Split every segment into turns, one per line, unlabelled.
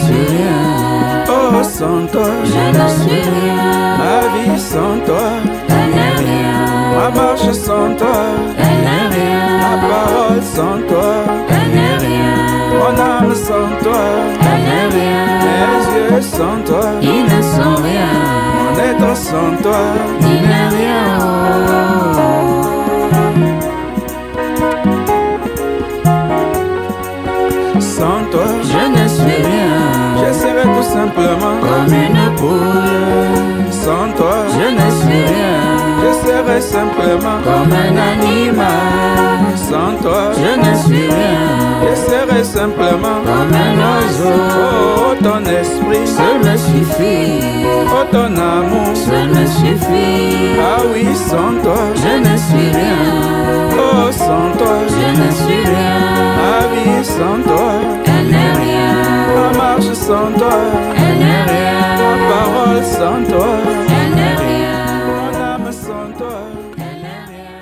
suis rien.
Oh, sans toi,
Je ne suis rien.
ma vie sans toi,
Elle n'est rien.
ma marche sans toi,
Elle n'est rien.
ma parole sans toi,
Elle n'est rien.
mon âme sans toi,
Elle n'est rien.
mes yeux sans toi,
Ils ne sont rien.
mon être sans toi.
Il n'est rien.
Sans toi,
Je ne suis rien.
je serai tout simplement
Comme une poule.
sans toi,
Je ne suis rien.
je serai simplement
Comme un animal.
sans toi,
Je ne suis rien.
je serai simplement
Comme un oiseau.
oh, ton esprit,
Seul me suffit.
oh, ton amour,
Seul me suffit.
ah oui, sans toi,
Je ne suis rien.
oh, sans toi,
Je ne suis rien.
ma vie sans toi,
Elle n'est rien.
ma marche sans toi,
Elle n'est rien.
ma parole sans toi,
Elle n'est rien.
mon âme sans toi.
Elle n'est rien.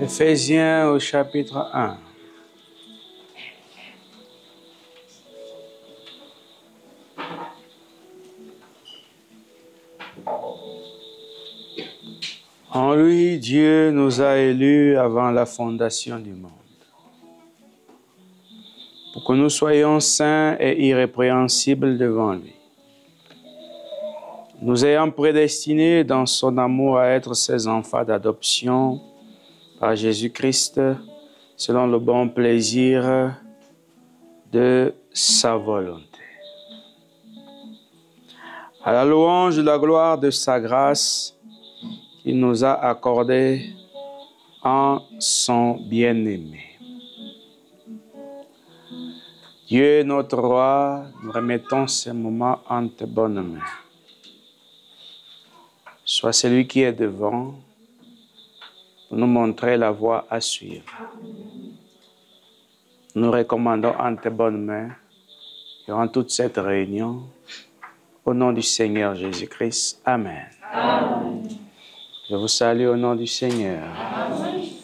Éphésiens au chapitre 1. En lui, Dieu nous a élus avant la fondation du monde, pour que nous soyons saints et irrépréhensibles devant lui, nous ayant prédestinés dans son amour à être ses enfants d'adoption par Jésus-Christ, selon le bon plaisir de sa volonté. À la louange de la gloire de sa grâce qu'il nous a accordée en son bien-aimé. Dieu notre roi, nous remettons ces moments en tes bonnes mains. Sois celui qui est devant pour nous montrer la voie à suivre. Nous recommandons en tes bonnes mains durant toute cette réunion, au nom du Seigneur Jésus-Christ. Amen. Amen. Je vous salue au nom du Seigneur.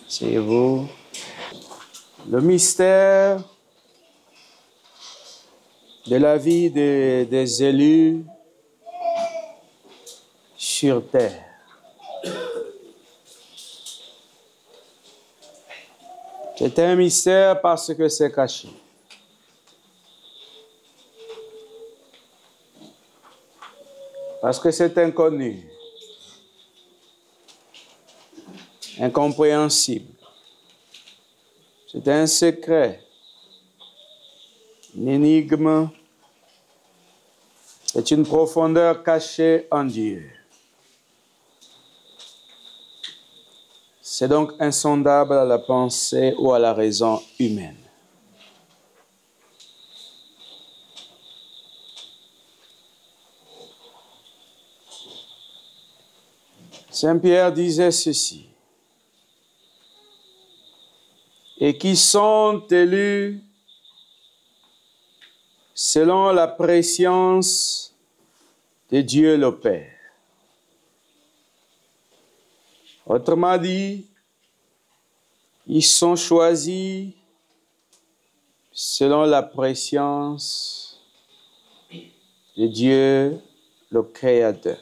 C'est vous. Le mystère de la vie des élus sur terre. C'est un mystère parce que c'est caché. Parce que c'est inconnu. Incompréhensible. C'est un secret. Une énigme. C'est une profondeur cachée en Dieu. C'est donc insondable à la pensée ou à la raison humaine. Saint Pierre disait ceci. Et qui sont élus selon la prescience de Dieu le Père. Autrement dit, ils sont choisis selon la prescience de Dieu le Créateur.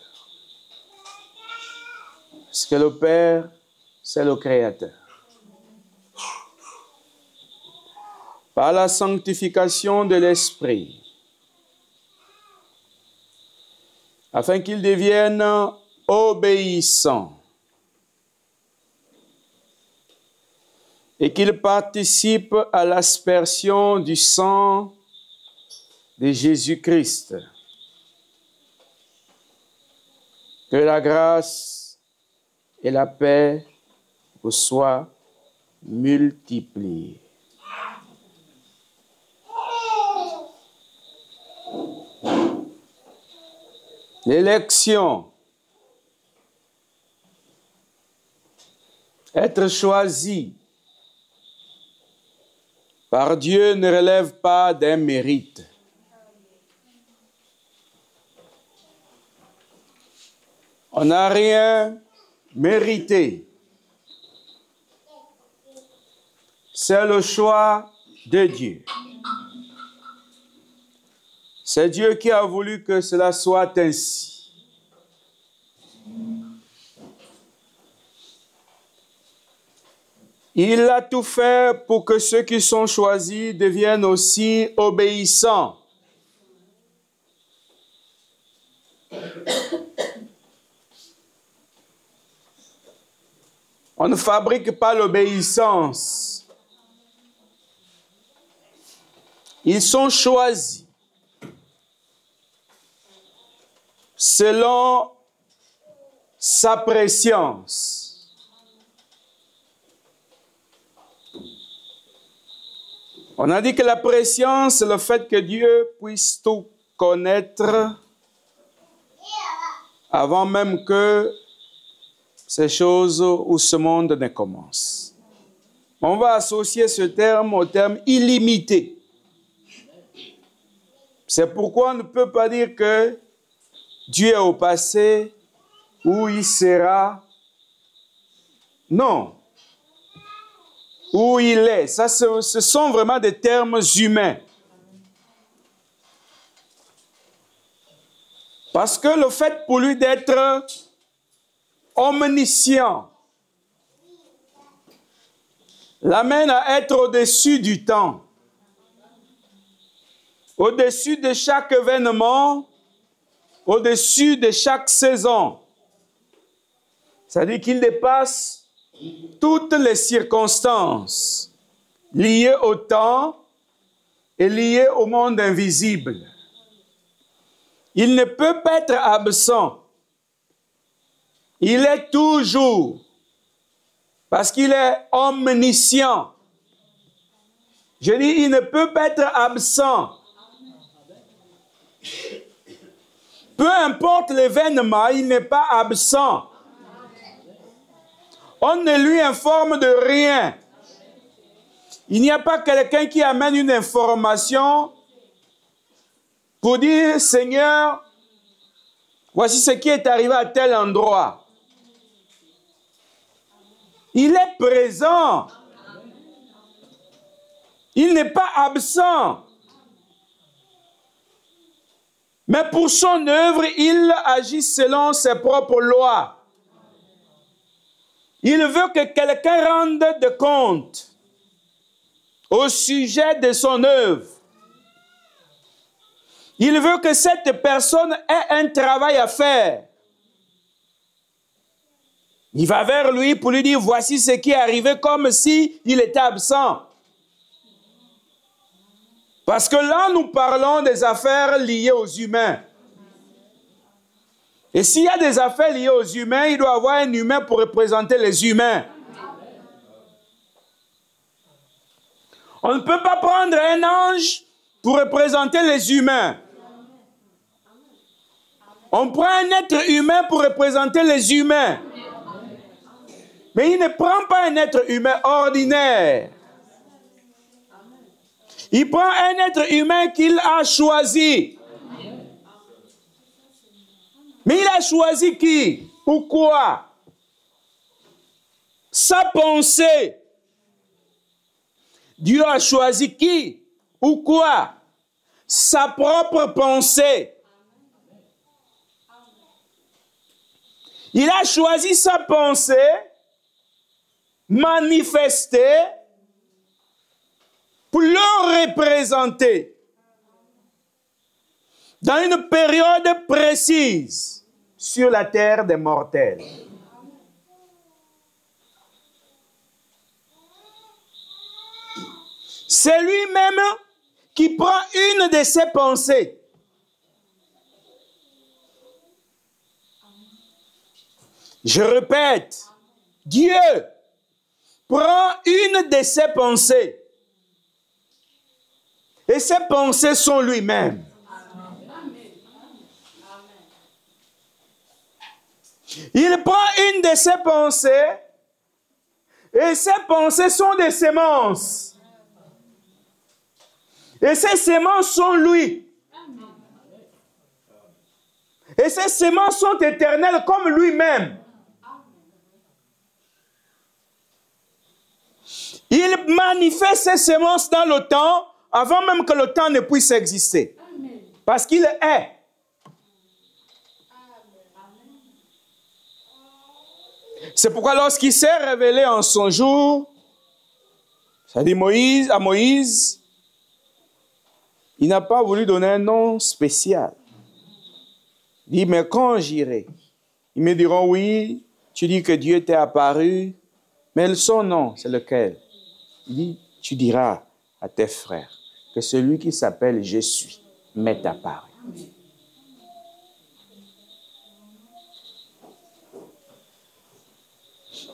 Parce que le Père, c'est le Créateur. Par la sanctification de l'Esprit, afin qu'ils deviennent obéissants et qu'ils participent à l'aspersion du sang de Jésus-Christ. Que la grâce et la paix vous soient multipliées. L'élection, être choisi par Dieu ne relève pas d'un mérite. On n'a rien mérité. C'est le choix de Dieu. C'est Dieu qui a voulu que cela soit ainsi. Il a tout fait pour que ceux qui sont choisis deviennent aussi obéissants. On ne fabrique pas l'obéissance. Ils sont choisis selon sa préscience. On a dit que la préscience, c'est le fait que Dieu puisse tout connaître avant même que ces choses ou ce monde ne commence. On va associer ce terme au terme illimité. C'est pourquoi on ne peut pas dire que Dieu est au passé ou il sera. Non. Où il est. Ça, ce sont vraiment des termes humains. Parce que le fait pour lui d'être omniscient l'amène à être au-dessus du temps, au-dessus de chaque événement, au-dessus de chaque saison. C'est-à-dire qu'il dépasse toutes les circonstances liées au temps et liées au monde invisible. Il ne peut pas être absent. Il est toujours, parce qu'il est omniscient. Je dis, il ne peut pas être absent. Peu importe l'événement, il n'est pas absent. On ne lui informe de rien. Il n'y a pas quelqu'un qui amène une information pour dire, Seigneur, voici ce qui est arrivé à tel endroit. Il est présent. Il n'est pas absent. Mais pour son œuvre, il agit selon ses propres lois. Il veut que quelqu'un rende de compte au sujet de son œuvre. Il veut que cette personne ait un travail à faire. Il va vers lui pour lui dire, voici ce qui est arrivé, comme s'il était absent. Parce que là, nous parlons des affaires liées aux humains. Et s'il y a des affaires liées aux humains, il doit y avoir un humain pour représenter les humains. On ne peut pas prendre un ange pour représenter les humains. On prend un être humain pour représenter les humains. Mais il ne prend pas un être humain ordinaire. Il prend un être humain qu'il a choisi. Mais il a choisi qui? Pourquoi? Sa pensée. Dieu a choisi qui? Pourquoi? Sa propre pensée. Il a choisi sa pensée manifestée pour le représenter dans une période précise sur la terre des mortels. C'est lui-même qui prend une de ses pensées. Je répète, Dieu prend une de ses pensées. Et ses pensées sont lui-même. Il prend une de ses pensées et ses pensées sont des semences. Et ces semences sont lui. Et ces semences sont éternelles comme lui-même. Il manifeste ces semences dans le temps avant même que le temps ne puisse exister. Parce qu'il est. C'est pourquoi lorsqu'il s'est révélé en son jour, c'est-à-dire à Moïse, il n'a pas voulu donner un nom spécial. Il dit, mais quand j'irai, ils me diront, oui, tu dis que Dieu t'est apparu, mais son nom, c'est lequel? Il dit, tu diras à tes frères que celui qui s'appelle Je suis m'est apparu.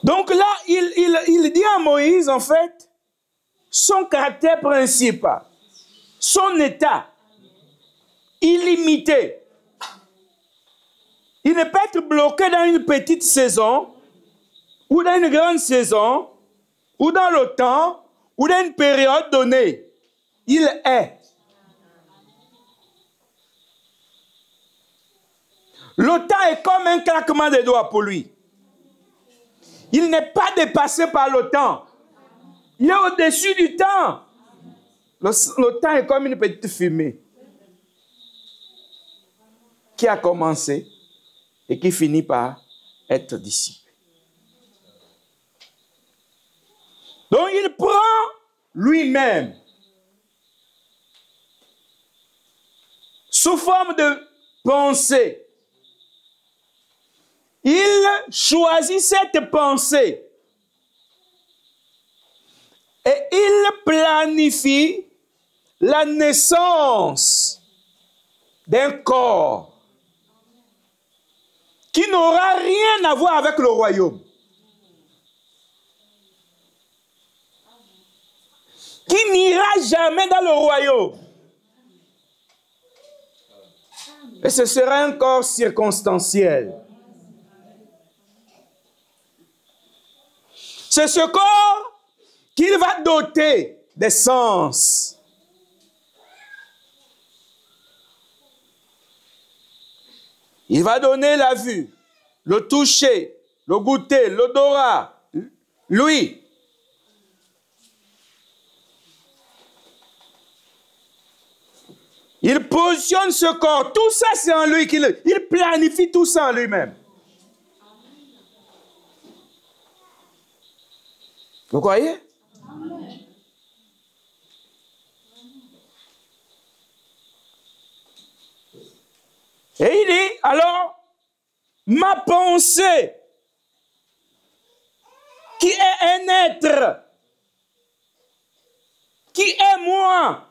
Donc là, il dit à Moïse, en fait, son caractère principal, son état illimité. Il ne peut être bloqué dans une petite saison, ou dans une grande saison, ou dans le temps, ou dans une période donnée. Il est. Le temps est comme un claquement de doigts pour lui. Il n'est pas dépassé par le temps. Il est au-dessus du temps. Le temps est comme une petite fumée qui a commencé et qui finit par être dissipée. Donc il prend lui-même sous forme de pensée. Il choisit cette pensée et il planifie la naissance d'un corps qui n'aura rien à voir avec le royaume, qui n'ira jamais dans le royaume. Et ce sera un corps circonstanciel. C'est ce corps qu'il va doter des sens. Il va donner la vue, le toucher, le goûter, l'odorat, l'ouïe. Il positionne ce corps. Tout ça, c'est en lui. Il planifie tout ça en lui-même. Vous croyez? Et il dit, alors, ma pensée, qui est un être, qui est moi,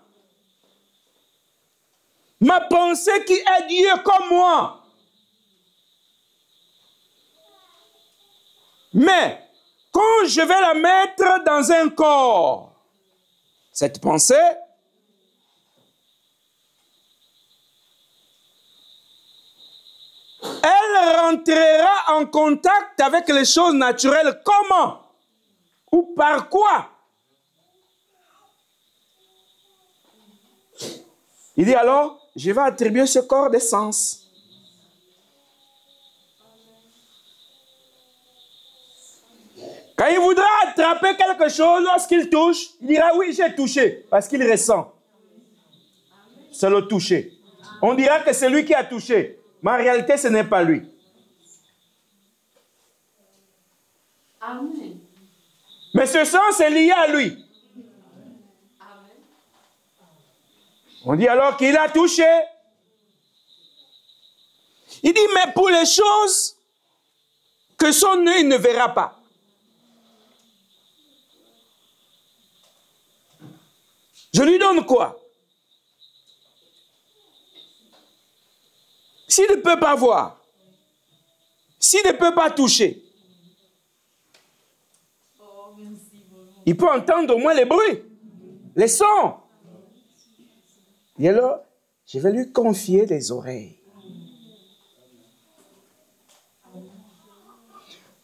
ma pensée qui est Dieu comme moi, mais quand je vais la mettre dans un corps, cette pensée, elle rentrera en contact avec les choses naturelles. Comment? Ou par quoi? Il dit alors, je vais attribuer ce corps des sens. Quand il voudra attraper quelque chose, lorsqu'il touche, il dira oui, j'ai touché, parce qu'il ressent. C'est le toucher. On dira que c'est lui qui a touché, mais en réalité, ce n'est pas lui.
Amen.
Mais ce sens est lié à lui. On dit alors qu'il a touché. Il dit, mais pour les choses que son œil ne verra pas. Je lui donne quoi? S'il ne peut pas voir, s'il ne peut pas toucher, il peut entendre au moins les bruits, les sons. Et alors, je vais lui confier les oreilles.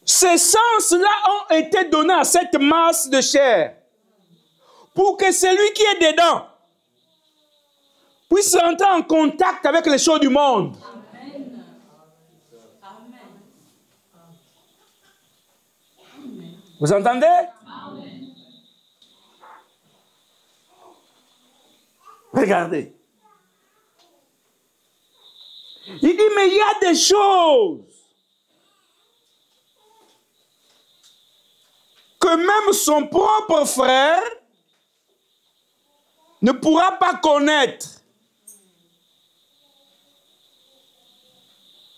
Ces sens-là ont été donnés à cette masse de chair pour que celui qui est dedans puisse entrer en contact avec les choses du monde.
Amen. Amen.
Vous entendez?
Amen.
Regardez. Il dit, mais il y a des choses que même son propre frère ne pourra pas connaître.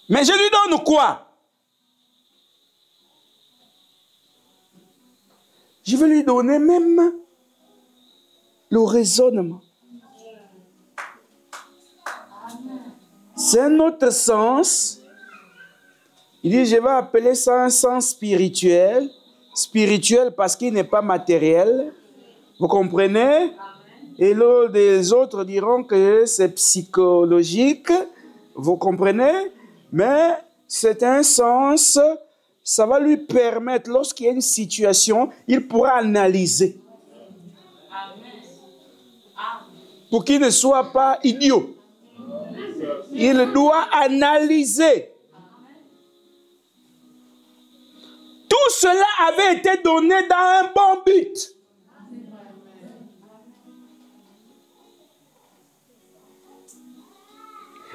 Mais je lui donne quoi? Je vais lui donner même le raisonnement. C'est un autre sens. Il dit, je vais appeler ça un sens spirituel. Spirituel parce qu'il n'est pas matériel. Vous comprenez? Et les autres diront que c'est psychologique. Vous comprenez? Mais c'est un sens, ça va lui permettre, lorsqu'il y a une situation, il pourra analyser. Pour qu'il ne soit pas idiot. Il doit analyser. Tout cela avait été donné dans un bon but.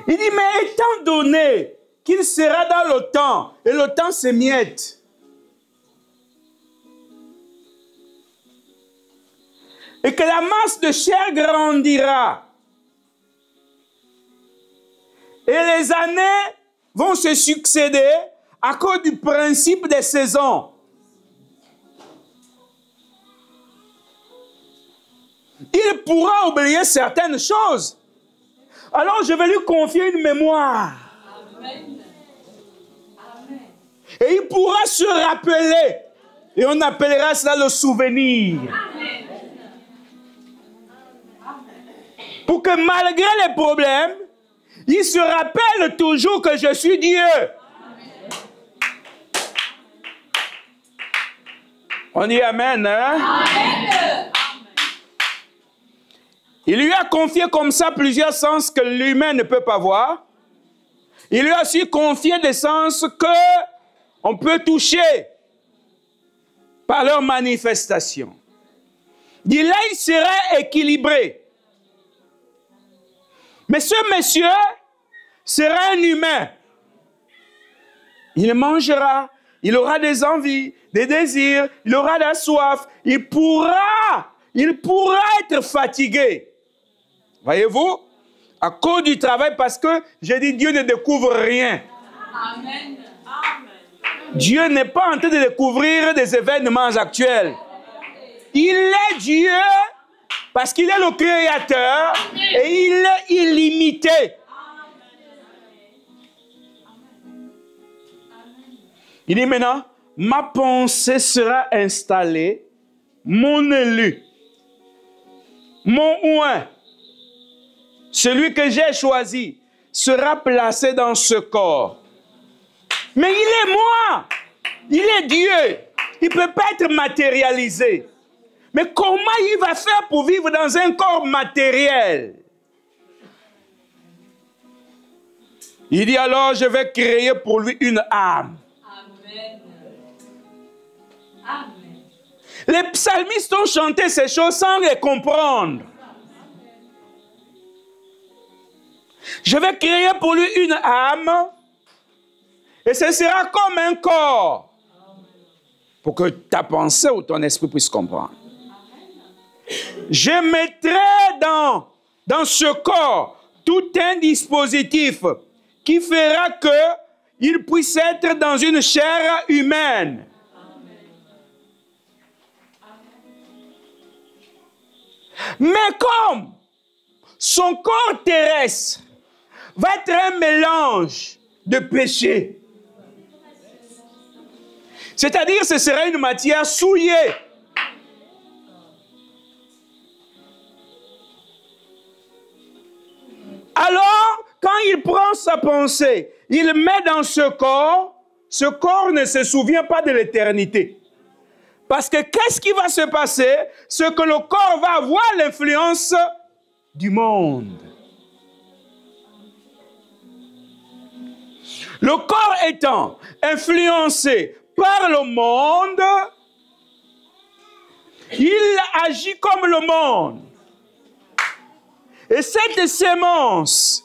Il dit, mais étant donné qu'il sera dans le temps, et le temps s'émiette, et que la masse de chair grandira, et les années vont se succéder à cause du principe des saisons. Il pourra oublier certaines choses. Alors je vais lui confier une mémoire. Amen. Amen. Et il pourra se rappeler. Et on appellera cela le souvenir. Amen. Pour que malgré les problèmes, il se rappelle toujours que je suis Dieu. Amen. On dit Amen, hein? Amen. Il lui a confié comme ça plusieurs sens que l'humain ne peut pas voir. Il lui a aussi confié des sens qu'on peut toucher par leur manifestation. Il dit là, il serait équilibré. Mais ce monsieur sera un humain. Il mangera, il aura des envies, des désirs, il aura de la soif. Il pourra être fatigué. Voyez-vous? À cause du travail, parce que, j'ai dit, Dieu ne découvre rien. Amen. Dieu n'est pas en train de découvrir des événements actuels. Il est Dieu parce qu'il est le Créateur et il est illimité. Il dit maintenant, ma pensée sera installée, mon élu, mon oint, celui que j'ai choisi, sera placé dans ce corps. Mais il est moi, il est Dieu, il ne peut pas être matérialisé. Mais comment il va faire pour vivre dans un corps matériel? Il dit alors, je vais créer pour lui une âme. Amen. Amen. Les psalmistes ont chanté ces choses sans les comprendre. Je vais créer pour lui une âme et ce sera comme un corps pour que ta pensée ou ton esprit puisse comprendre. Je mettrai dans ce corps tout un dispositif qui fera qu'il puisse être dans une chair humaine. Mais comme son corps terrestre va être un mélange de péchés, c'est-à-dire ce sera une matière souillée. Alors, quand il prend sa pensée, il met dans ce corps ne se souvient pas de l'éternité. Parce que qu'est-ce qui va se passer? C'est que le corps va avoir l'influence du monde. Le corps étant influencé par le monde, il agit comme le monde. Et cette sémence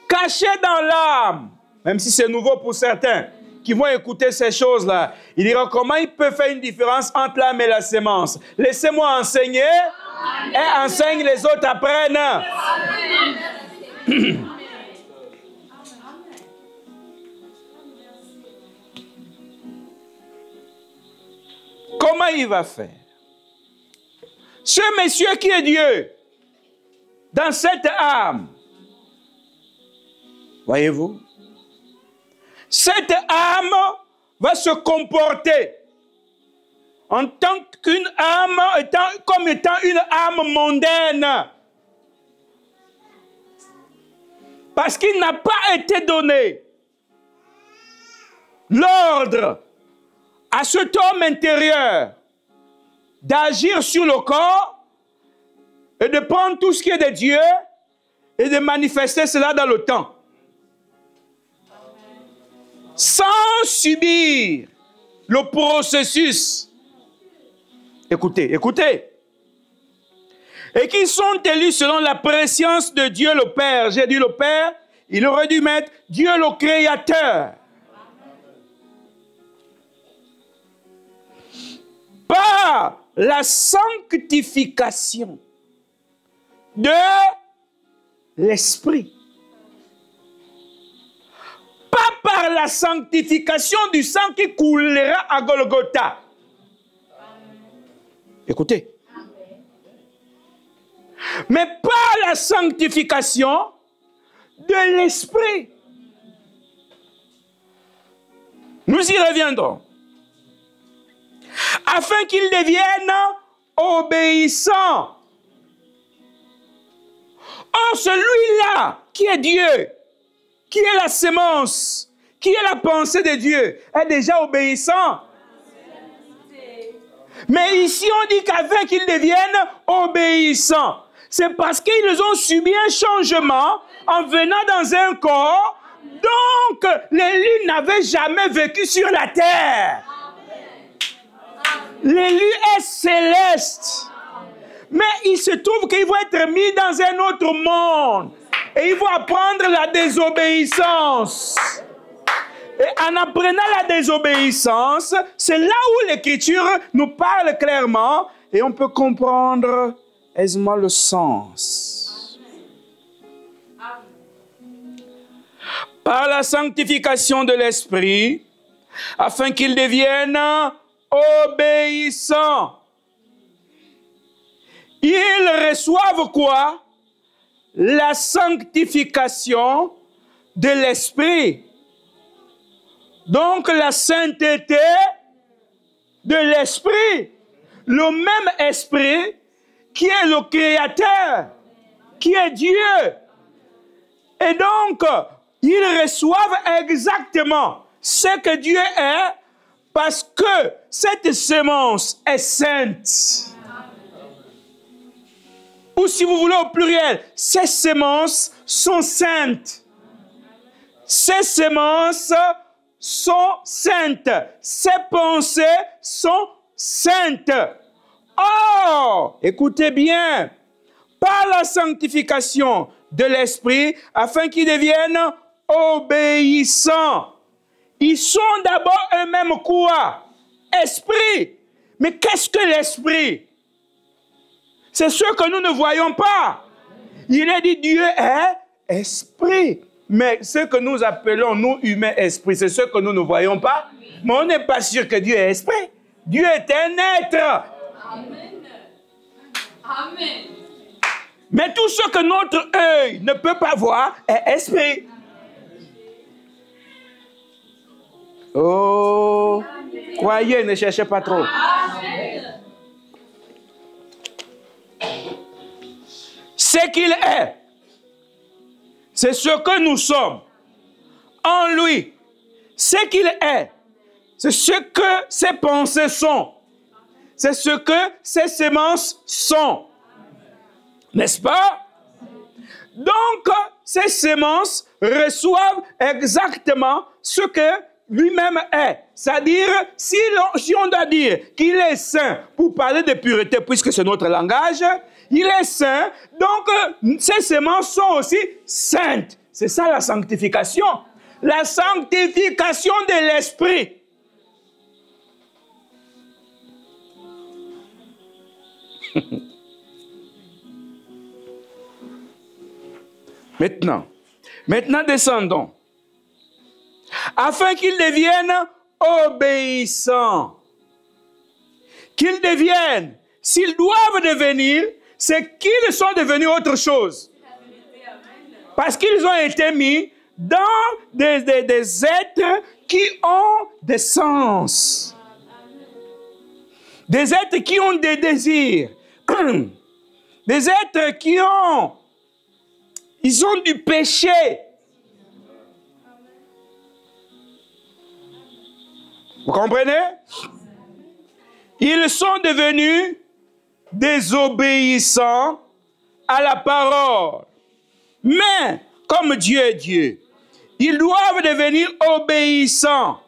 caché dans l'âme, même si c'est nouveau pour certains qui vont écouter ces choses-là, il dira comment il peut faire une différence entre l'âme et la sémence. Laissez-moi enseigner et enseigne, les autres apprennent. Comment il va faire? Ce monsieur qui est Dieu, dans cette âme, voyez-vous, cette âme va se comporter en tant qu'une âme, comme étant une âme mondaine. Parce qu'il n'a pas été donné l'ordre à cet homme intérieur d'agir sur le corps et de prendre tout ce qui est de Dieu et de manifester cela dans le temps. Sans subir le processus. Écoutez, écoutez. Et qui sont élus selon la préscience de Dieu le Père. J'ai dit le Père, il aurait dû mettre Dieu le Créateur. Par la sanctification de l'Esprit. Pas par la sanctification du sang qui coulera à Golgotha. Écoutez. Mais par la sanctification de l'Esprit. Nous y reviendrons. Afin qu'ils deviennent obéissants. Or, celui-là qui est Dieu, qui est la sémence, qui est la pensée de Dieu, est déjà obéissant. Mais ici, on dit qu'afin qu'ils deviennent obéissants, c'est parce qu'ils ont subi un changement en venant dans un corps, donc l'élu n'avait jamais vécu sur la terre. L'élu est céleste. Mais il se trouve qu'ils vont être mis dans un autre monde. Et ils vont apprendre la désobéissance. Et en apprenant la désobéissance, c'est là où l'Écriture nous parle clairement et on peut comprendre aisément le sens. Par la sanctification de l'Esprit, afin qu'ils deviennent obéissants. Ils reçoivent quoi? La sanctification de l'Esprit. Donc la sainteté de l'Esprit. Le même Esprit qui est le Créateur, qui est Dieu. Et donc, ils reçoivent exactement ce que Dieu est parce que cette sémence est sainte. Ou si vous voulez au pluriel, ces semences sont saintes. Ces semences sont saintes. Ces pensées sont saintes. Or, écoutez bien, par la sanctification de l'Esprit, afin qu'ils deviennent obéissants. Ils sont d'abord eux-mêmes quoi? Esprit. Mais qu'est-ce que l'Esprit? C'est ce que nous ne voyons pas. Il est dit Dieu est esprit. Mais ce que nous appelons, nous humains, esprit, c'est ce que nous ne voyons pas. Mais on n'est pas sûr que Dieu est esprit. Dieu est un être.
Amen. Amen.
Mais tout ce que notre œil ne peut pas voir est esprit. Oh, croyez, ne cherchez pas trop.
Amen.
Ce qu'il est, c'est ce que nous sommes en lui. Ce qu'il est, c'est ce que ses pensées sont. C'est ce que ses semences sont. N'est-ce pas? Donc, ces semences reçoivent exactement ce que lui-même est. C'est-à-dire, si on doit dire qu'il est saint pour parler de pureté, puisque c'est notre langage, il est saint, donc ces semences sont aussi saintes. C'est ça la sanctification. La sanctification de l'esprit. Maintenant descendons. Afin qu'ils deviennent obéissants. Qu'ils deviennent, s'ils doivent devenir, c'est qu'ils sont devenus autre chose. Parce qu'ils ont été mis dans des êtres qui ont des sens. Des êtres qui ont des désirs. Des êtres qui ont... Ils ont du péché. Vous comprenez? Ils sont devenus désobéissants à la parole. Mais, comme Dieu est Dieu, ils doivent devenir obéissants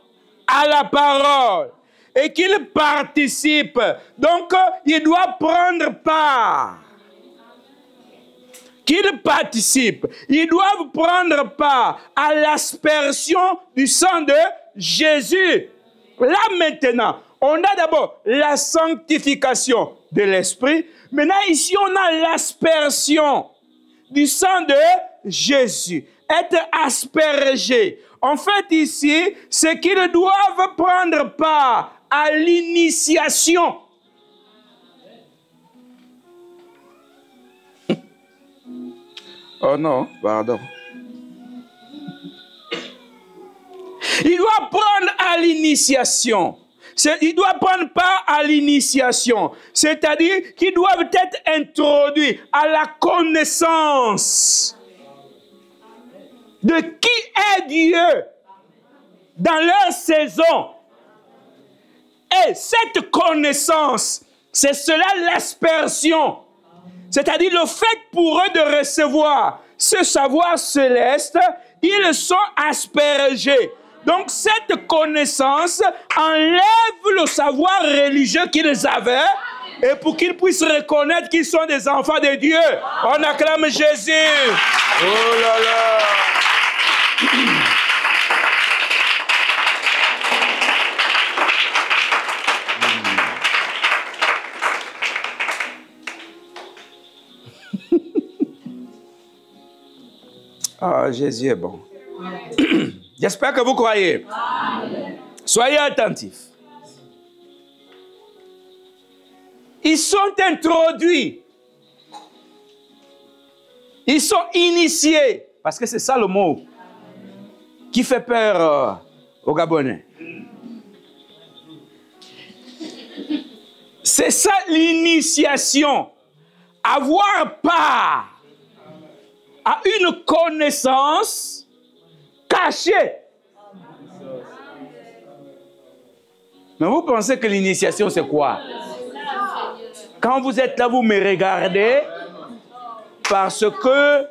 à la parole et qu'ils participent. Donc, ils doivent prendre part. Qu'ils participent. Ils doivent prendre part à l'aspersion du sang de Jésus. Là maintenant, on a d'abord la sanctification de l'esprit. Maintenant ici, on a l'aspersion du sang de Jésus. Être aspergé. En fait ici, c'est qu'ils doivent prendre part à l'initiation. Oh non, pardon. Il doit prendre à l'initiation. Il doit prendre part à l'initiation. C'est-à-dire qu'ils doivent être introduits à la connaissance de qui est Dieu dans leur saison. Et cette connaissance, c'est cela l'aspersion. C'est-à-dire le fait pour eux de recevoir ce savoir céleste, ils sont aspergés. Donc cette connaissance enlève le savoir religieux qu'ils avaient et pour qu'ils puissent reconnaître qu'ils sont des enfants de Dieu. On acclame Jésus. Oh là là. Ah, Jésus est bon. J'espère que vous croyez. Amen. Soyez attentifs. Ils sont introduits. Ils sont initiés. Parce que c'est ça le mot qui fait peur aux Gabonais. C'est ça l'initiation. Avoir part à une connaissance cachée. Mais vous pensez que l'initiation, c'est quoi? Quand vous êtes là, vous me regardez parce que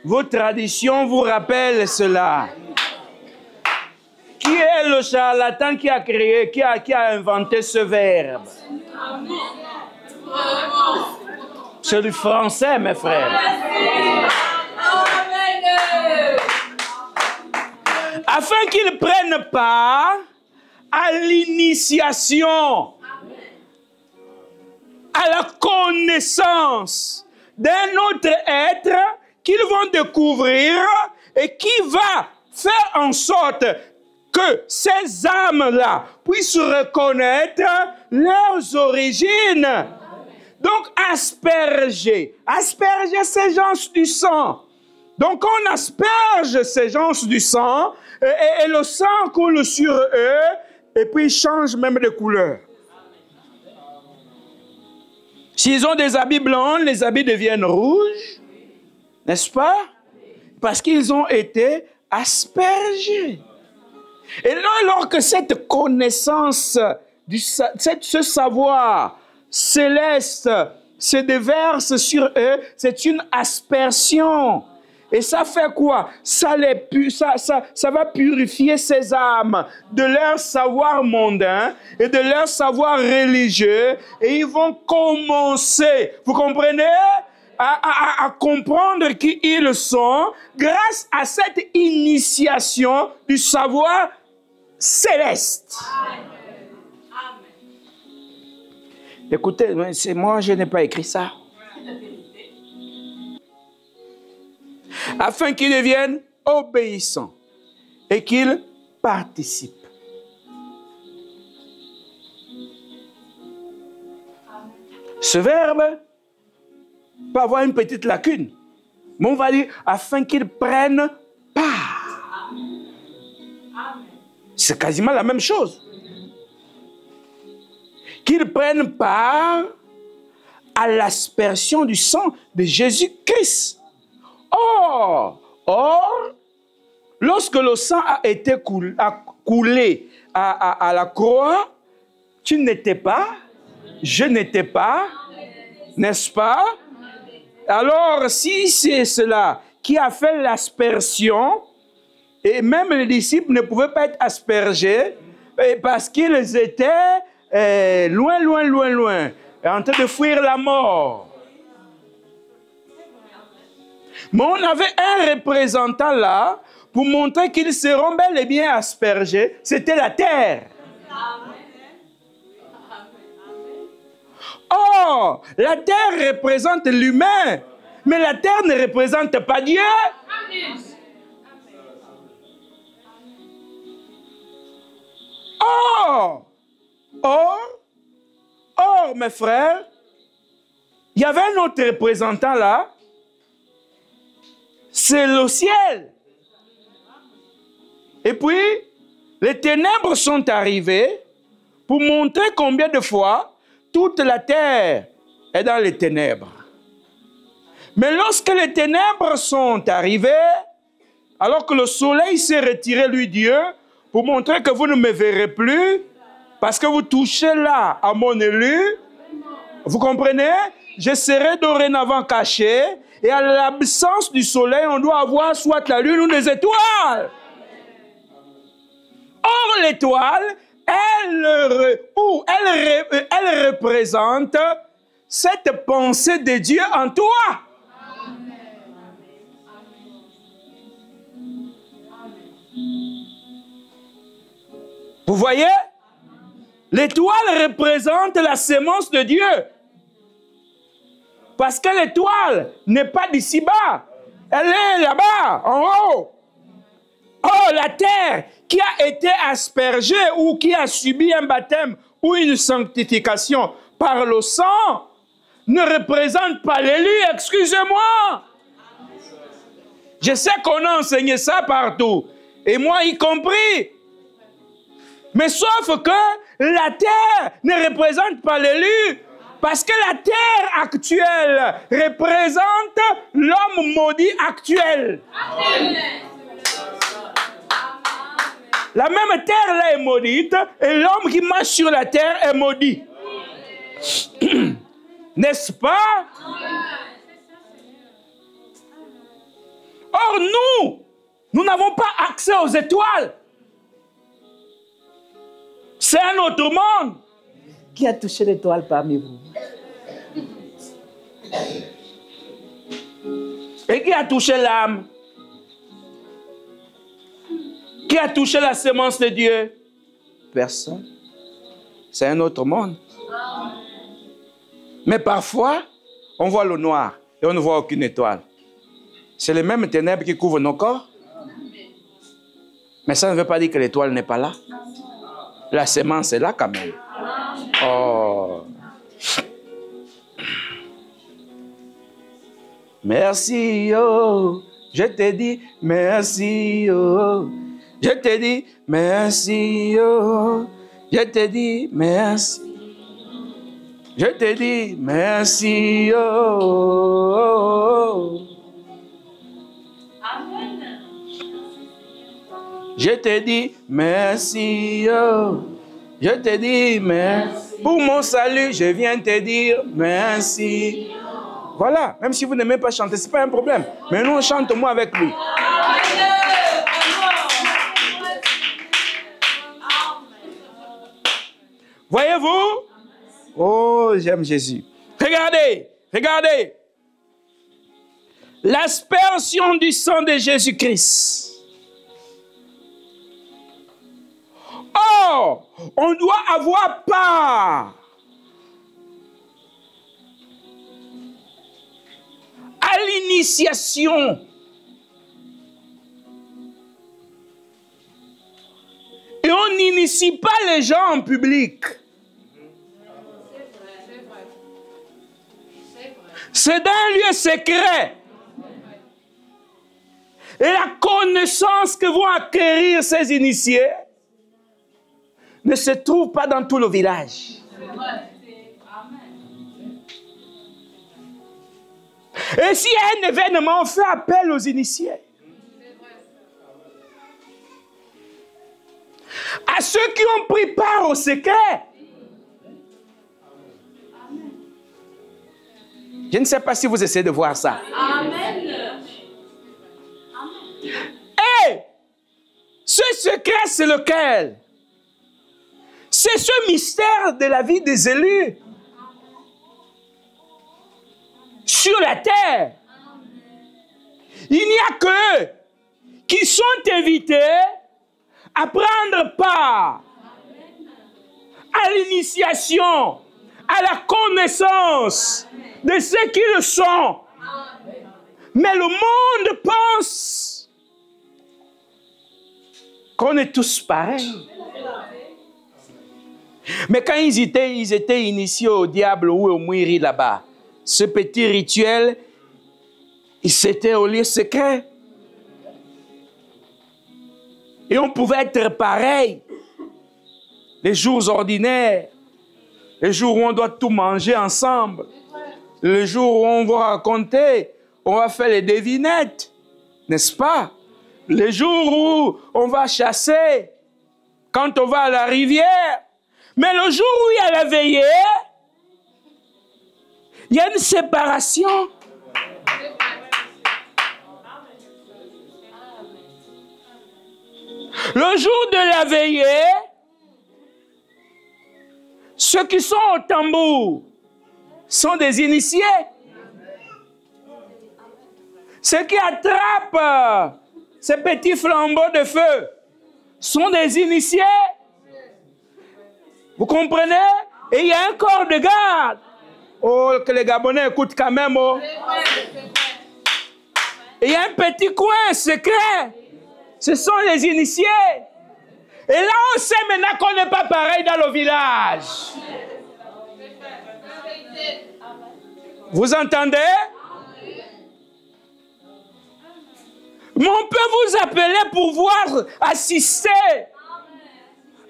vos traditions vous rappellent cela. Qui est le charlatan qui a créé, qui a inventé ce verbe? C'est du français, mes frères. Afin qu'ils prennent part à l'initiation, à la connaissance d'un autre être qu'ils vont découvrir et qui va faire en sorte que ces âmes-là puissent reconnaître leurs origines. Donc, asperger. Asperger ces gens du sang. Donc, on asperge ces gens du sang et le sang coule sur eux et puis ils changent même de couleur. S'ils ont des habits blancs, les habits deviennent rouges. N'est-ce pas? Parce qu'ils ont été aspergés. Et là, alors que cette connaissance, ce savoir céleste se déverse sur eux, c'est une aspersion. Et ça fait quoi? Ça va purifier ces âmes de leur savoir mondain et de leur savoir religieux. Et ils vont commencer, vous comprenez? à comprendre qui ils sont grâce à cette initiation du savoir céleste. Écoutez, moi je n'ai pas écrit ça. Afin qu'ils deviennent obéissants et qu'ils participent. Ce verbe peut avoir une petite lacune. Mais on va dire afin qu'ils prennent part. C'est quasiment la même chose. Qu'ils prennent part à l'aspersion du sang de Jésus-Christ. Or, lorsque le sang a été coulé à la croix, tu n'étais pas, je n'étais pas, n'est-ce pas? Alors, si c'est cela qui a fait l'aspersion, et même les disciples ne pouvaient pas être aspergés parce qu'ils étaient loin, en train de fuir la mort. Mais on avait un représentant là pour montrer qu'ils seront bel et bien aspergés. C'était la terre. Or, la terre représente l'humain, mais la terre ne représente pas Dieu. Or, mes frères, il y avait un autre représentant là, c'est le ciel. Et puis, les ténèbres sont arrivées pour montrer combien de fois toute la terre est dans les ténèbres. Mais lorsque les ténèbres sont arrivées, alors que le soleil s'est retiré, lui Dieu, pour montrer que vous ne me verrez plus, parce que vous touchez là à mon élu, vous comprenez? Je serai dorénavant caché, et à l'absence du soleil, on doit avoir soit la lune ou des étoiles. Or, l'étoile, elle représente cette pensée de Dieu en toi. Vous voyez? L'étoile représente la sémence de Dieu. Parce que l'étoile n'est pas d'ici-bas. Elle est là-bas, en haut. Oh, la terre qui a été aspergée ou qui a subi un baptême ou une sanctification par le sang ne représente pas l'élu, excusez-moi. Je sais qu'on a enseigné ça partout, et moi y compris. Mais sauf que la terre ne représente pas l'élu, parce que la terre actuelle représente l'homme maudit actuel. Amen. La même terre là est maudite, et l'homme qui marche sur la terre est maudit. N'est-ce pas? Or, nous n'avons pas accès aux étoiles. C'est un autre monde. Qui a touché l'étoile parmi vous? Et qui a touché l'âme? Qui a touché la sémence de Dieu? Personne. C'est un autre monde. Mais parfois, on voit le noir et on ne voit aucune étoile. C'est les mêmes ténèbres qui couvrent nos corps. Mais ça ne veut pas dire que l'étoile n'est pas là. La sémence est là quand même. Oh. Merci, oh. Je te dis merci, oh. Je te dis merci, oh. Je te dis merci. Je te dis merci, oh. Amen. Je te dis merci, oh. Je te dis merci. Pour mon salut, je viens te dire merci. Voilà, même si vous n'aimez pas chanter, ce n'est pas un problème. Mais nous, chante-moi avec lui. Voyez-vous? Oh, j'aime Jésus. Regardez, regardez. l'aspersion du sang de Jésus-Christ. Or, on doit avoir part à l'initiation. Et on n'initie pas les gens en public. C'est dans un lieu secret. Et la connaissance que vont acquérir ces initiés ne se trouve pas dans tout le village. Et s'il y a un événement, on fait appel aux initiés. À ceux qui ont pris part au secret. Je ne sais pas si vous essayez de voir ça.
Amen.
Et ce secret, c'est lequel? C'est ce mystère de la vie des élus sur la terre. Il n'y a qu'eux qui sont invités à prendre part à l'initiation, à la connaissance de ceux qui le sont. Mais le monde pense qu'on est tous pareils. Mais quand ils étaient initiés au diable ou au Mwiri là-bas, ce petit rituel, c'était au lieu secret. Et on pouvait être pareil. Les jours ordinaires, les jours où on doit tout manger ensemble, les jours où on va raconter, on va faire les devinettes, n'est-ce pas? Les jours où on va chasser, quand on va à la rivière. Mais le jour où il y a la veillée, il y a une séparation. Le jour de la veillée, ceux qui sont au tambour sont des initiés. Ceux qui attrapent ces petits flambeaux de feu sont des initiés. Vous comprenez? Et il y a un corps de garde. Oh, que les Gabonais écoutent quand même. Oh. Et il y a un petit coin secret. Ce sont les initiés. Et là, on sait maintenant qu'on n'est pas pareil dans le village. Vous entendez? Mais on peut vous appeler pour voir, assister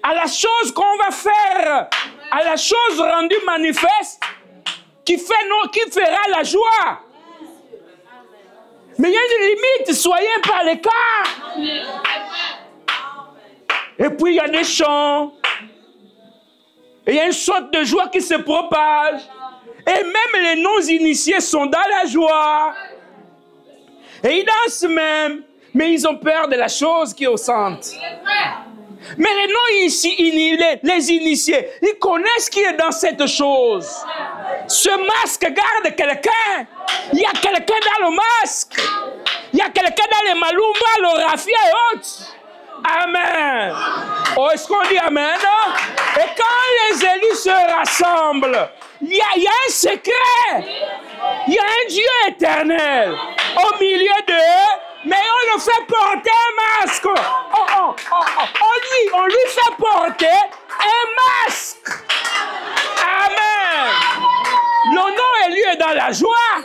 à la chose qu'on va faire, à la chose rendue manifeste, qui fera la joie. Mais il y a une limite, soyez pas à l'écart. Et puis il y a des chants. Et il y a une sorte de joie qui se propage. Et même les non-initiés sont dans la joie. Et ils dansent même. Mais ils ont peur de la chose qui est au centre. Mais les non-initiés, les initiés, ils connaissent qui est dans cette chose. Ce masque garde quelqu'un. Il y a quelqu'un dans le masque. Il y a quelqu'un dans les malumba, le raffia et autres. Amen. Oh, est-ce qu'on dit amen? Et quand les élus se rassemblent, il y a un secret. Il y a un Dieu éternel au milieu d'eux, mais on le fait porter un masque. On lui fait porter un masque. Amen. Le non-élu est dans la joie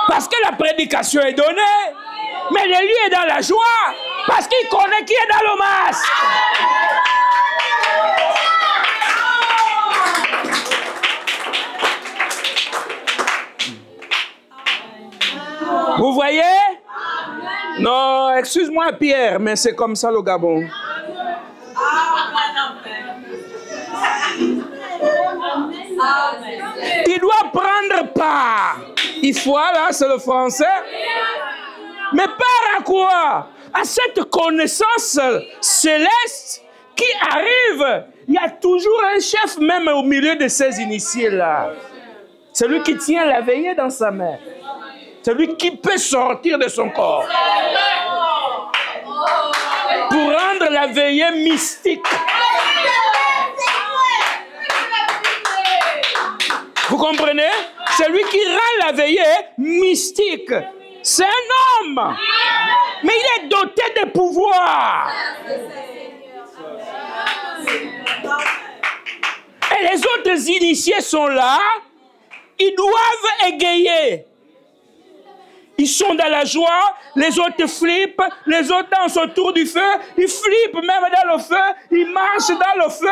parce que la prédication est donnée. Mais l'élu est dans la joie parce qu'il connaît qui est dans le masque. Vous voyez? Non, excuse-moi Pierre, mais c'est comme ça le Gabon. Il doit prendre part. Il faut, là, c'est le français. Mais part à quoi? À cette connaissance céleste qui arrive. Il y a toujours un chef même au milieu de ces initiés-là. Celui qui tient la veillée dans sa main. Celui qui peut sortir de son corps. Pour rendre la veillée mystique. Vous comprenez? C'est lui qui rend la veillée mystique. C'est un homme. Mais il est doté de pouvoir. Et les autres initiés sont là. Ils doivent égayer. Ils sont dans la joie, les autres flippent, les autres dansent autour du feu, ils flippent même dans le feu, ils marchent dans le feu.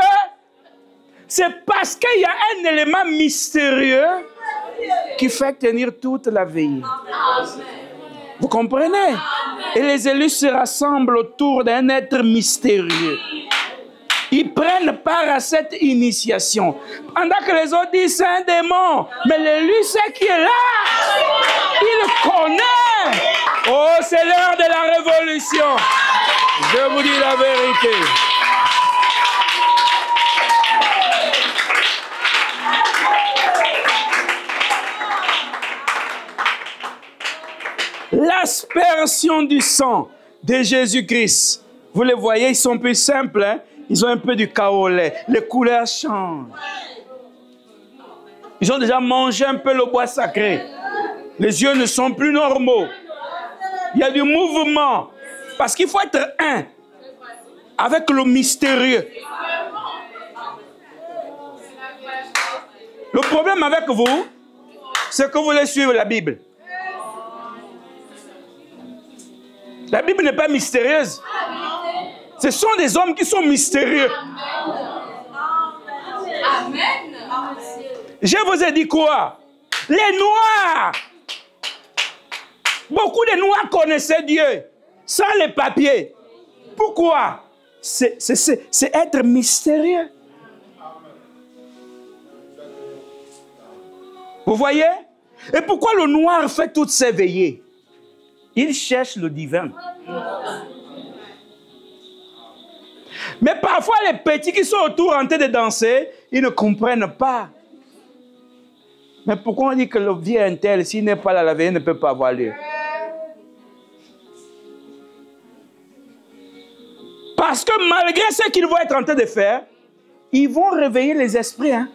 C'est parce qu'il y a un élément mystérieux qui fait tenir toute la veillée. Vous comprenez? Et les élus se rassemblent autour d'un être mystérieux. Ils prennent part à cette initiation. Pendant que les autres disent c'est un démon. Mais l'élu sait qui est là. Il le connaît. Oh, c'est l'heure de la révolution. Je vous dis la vérité. L'aspersion du sang de Jésus-Christ. Vous les voyez, ils sont plus simples, hein? Ils ont un peu du kaolé. Les couleurs changent. Ils ont déjà mangé un peu le bois sacré. Les yeux ne sont plus normaux. Il y a du mouvement. Parce qu'il faut être un avec le mystérieux. Le problème avec vous, c'est que vous voulez suivre la Bible. La Bible n'est pas mystérieuse. Ce sont des hommes qui sont mystérieux.
Amen.
Je vous ai dit quoi? Les Noirs. Beaucoup de Noirs connaissaient Dieu sans les papiers. Pourquoi? C'est être mystérieux. Vous voyez? Et pourquoi le Noir fait toutes ces veillées? Il cherche le divin. Mais parfois, les petits qui sont autour en train de danser, ils ne comprennent pas. Mais pourquoi on dit que le vieux un tel, s'il n'est pas là, la veillée ne peut pas avoir lieu? Parce que malgré ce qu'ils vont être en train de faire, ils vont réveiller les esprits. Hein?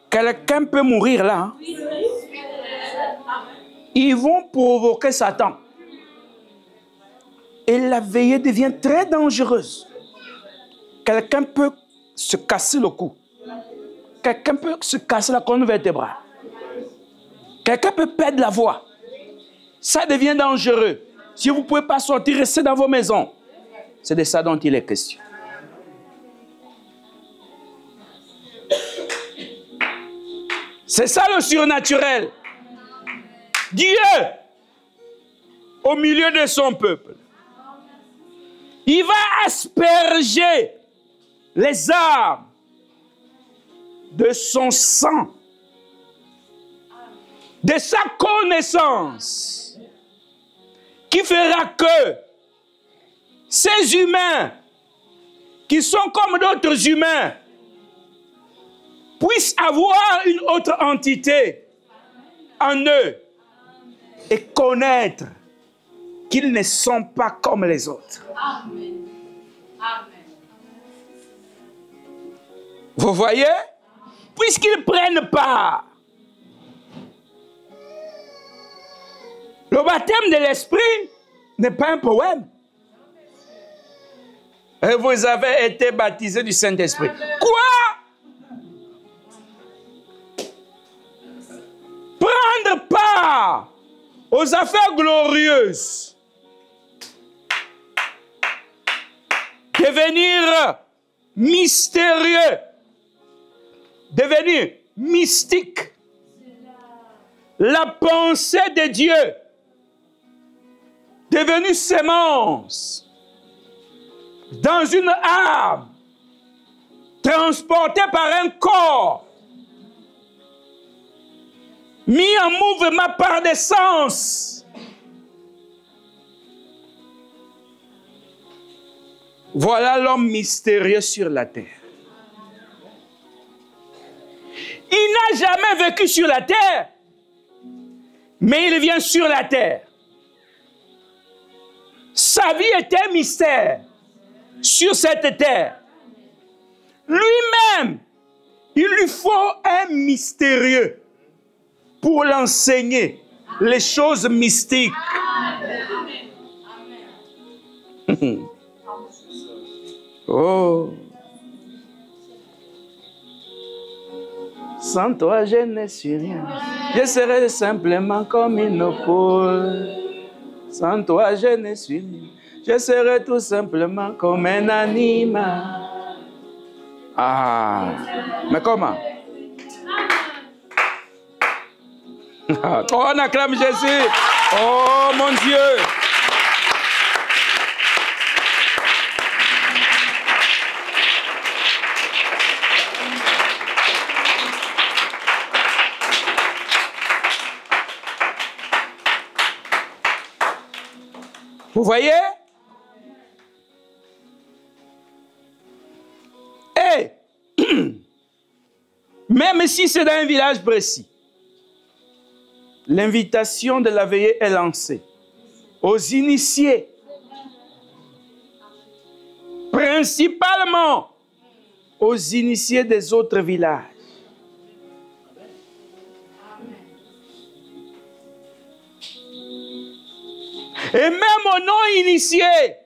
Quelqu'un peut mourir là. Hein? Ils vont provoquer Satan. Et la veillée devient très dangereuse. Quelqu'un peut se casser le cou. Quelqu'un peut se casser la colonne vertébrale. Quelqu'un peut perdre la voix. Ça devient dangereux. Si vous ne pouvez pas sortir, restez dans vos maisons. C'est de ça dont il est question. C'est ça le surnaturel. Dieu, au milieu de son peuple, il va asperger les âmes de son sang, de sa connaissance, qui fera que ces humains, qui sont comme d'autres humains, puissent avoir une autre entité en eux et connaître qu'ils ne sont pas comme les autres.
Amen. Amen.
Vous voyez? Puisqu'ils prennent part. Le baptême de l'esprit n'est pas un poème. Et vous avez été baptisés du Saint-Esprit. Quoi? Prendre part aux affaires glorieuses. Devenir mystérieux. Devenir mystique. La pensée de Dieu. Devenue sémence. Dans une âme. Transportée par un corps. Mis en mouvement par des sens. Voilà l'homme mystérieux sur la terre. Il n'a jamais vécu sur la terre, mais il vient sur la terre. Sa vie est un mystère sur cette terre. Lui-même, il lui faut un mystérieux pour l'enseigner les choses mystiques. Oh. Sans toi, je ne suis rien. Je serai simplement comme une poule. Sans toi, je ne suis rien. Je serai tout simplement comme un animal. Ah, mais comment? Oh, on acclame Jésus. Oh, mon Dieu. Vous voyez? Et même si c'est dans un village précis, l'invitation de la veillée est lancée aux initiés, principalement aux initiés des autres villages. Et même aux non-initiés.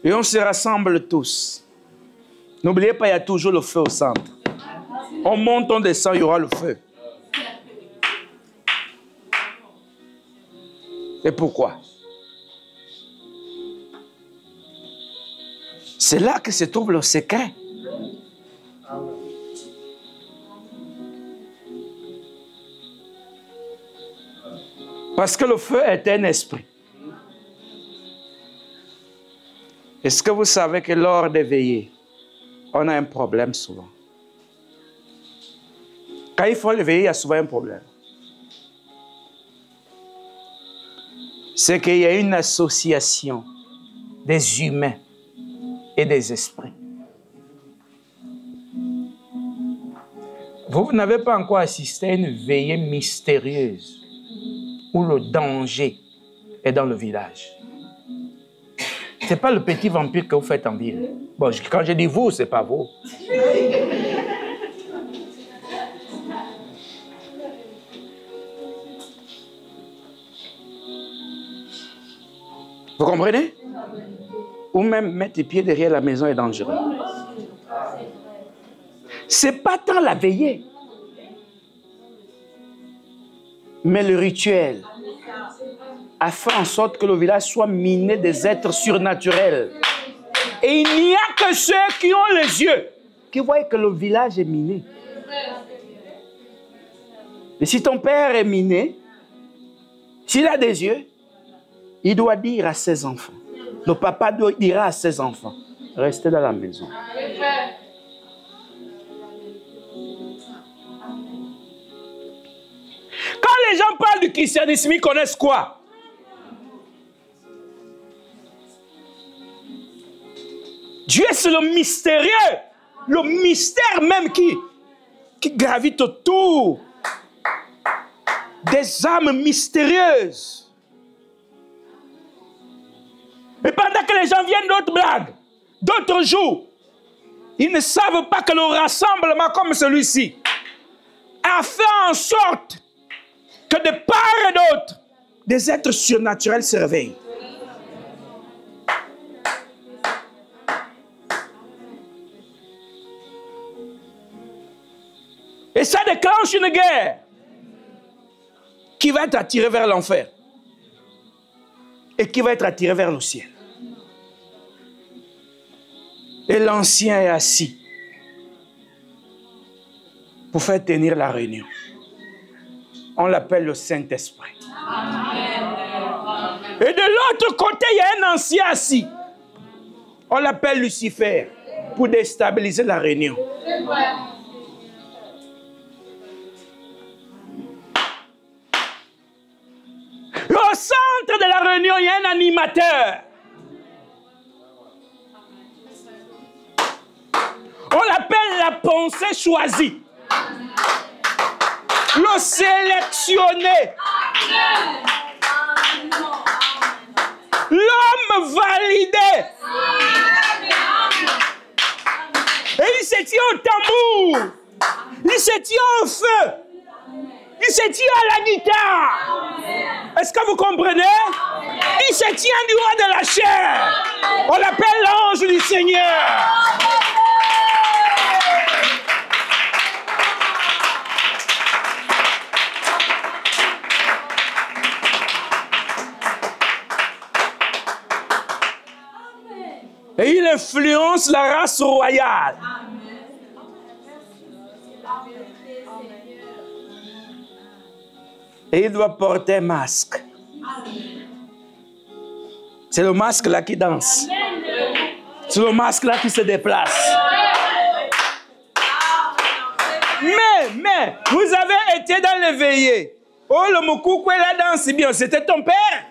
Et on se rassemble tous. N'oubliez pas, il y a toujours le feu au centre. On monte, on descend, il y aura le feu. Et pourquoi? C'est là que se trouve le secret. Parce que le feu est un esprit. Est-ce que vous savez que lors des veillées, on a un problème souvent? Quand il faut le veiller, il y a souvent un problème. C'est qu'il y a une association des humains et des esprits. Vous n'avez pas encore assisté à une veillée mystérieuse où le danger est dans le village. Ce n'est pas le petit vampire que vous faites en ville. Bon, quand je dis vous, ce n'est pas vous. Vous comprenez? Ou même mettre les pieds derrière la maison est dangereux. Ce n'est pas tant la veillée, mais le rituel a fait en sorte que le village soit miné des êtres surnaturels. Et il n'y a que ceux qui ont les yeux qui voient que le village est miné. Et si ton père est miné, s'il a des yeux, il doit dire à ses enfants, le papa dira à ses enfants, restez dans la maison. Quand les gens parlent du christianisme, ils connaissent quoi? Dieu, c'est le mystérieux, le mystère même qui gravite autour des âmes mystérieuses. Et pendant que les gens viennent d'autres blagues, d'autres jours, ils ne savent pas que le rassemblement comme celui-ci a fait en sorte que de part et d'autre, des êtres surnaturels se réveillent. Et ça déclenche une guerre qui va être attirée vers l'enfer et qui va être attirée vers le ciel. Et l'ancien est assis pour faire tenir la réunion. On l'appelle le Saint-Esprit. Et de l'autre côté, il y a un ancien assis. On l'appelle Lucifer pour déstabiliser la réunion. Au centre de la réunion, il y a un animateur. On l'appelle la pensée choisie. Le sélectionné. L'homme validé. Et il se tient au tambour. Il se tient au feu. Il se tient à la guitare. Est-ce que vous comprenez? Il se tient du haut de la chair. On l'appelle l'ange du Seigneur. Et il influence la race royale. Et il doit porter un masque. C'est le masque là qui danse. C'est le masque là qui se déplace. Mais, vous avez été dans les veillées. Oh, le Moukoukou là danse bien. C'était ton père?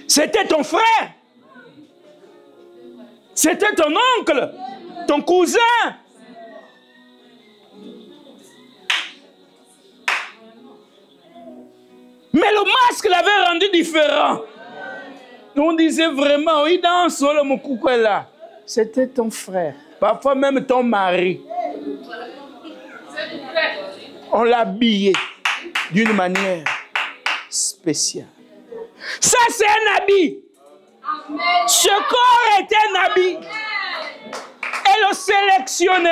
C'était ton frère. C'était ton oncle, ton cousin. Mais le masque l'avait rendu différent. On disait vraiment, oui, dans le Moukoukou là. C'était ton frère. Parfois même ton mari. On l'habillait d'une manière spéciale. Ça, c'est un habit. Ce corps est un habit. Et le sélectionné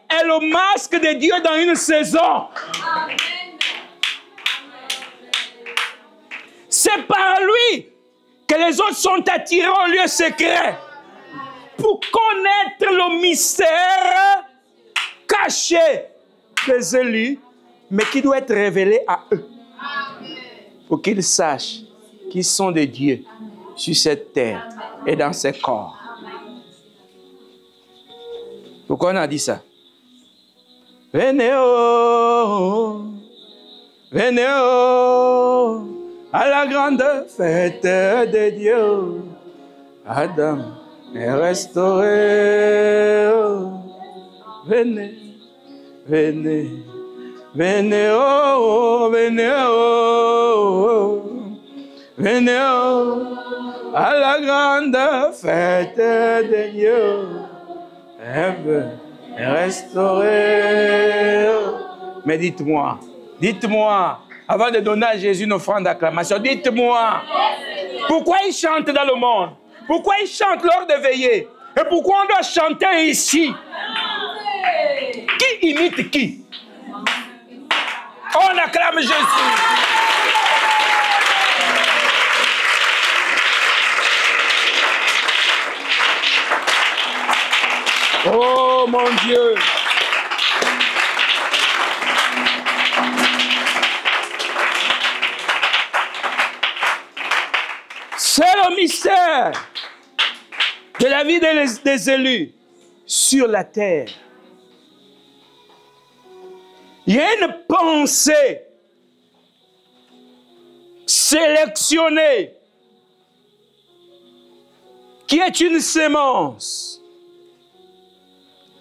est le masque de Dieu dans une saison. C'est par lui que les autres sont attirés au lieu secret pour connaître le mystère caché des élus, mais qui doit être révélé à eux. Pour qu'ils sachent qu'ils sont des dieux sur cette terre et dans ces corps. Pourquoi on a dit ça? Venez, oh, venez, oh, à la grande fête de Dieu. Adam est restauré. Oh, venez, venez, venez, oh, venez, oh, venez, oh, à la grande fête de Dieu. Ève est restaurée. Mais dites-moi, avant de donner à Jésus une offrande d'acclamation, dites-moi, pourquoi il chante dans le monde? Pourquoi il chante lors de veillées? Et pourquoi on doit chanter ici? Qui imite qui? On acclame Jésus. Oh mon Dieu! C'est le mystère de la vie des élus sur la terre. Il y a une pensée sélectionnée qui est une sémence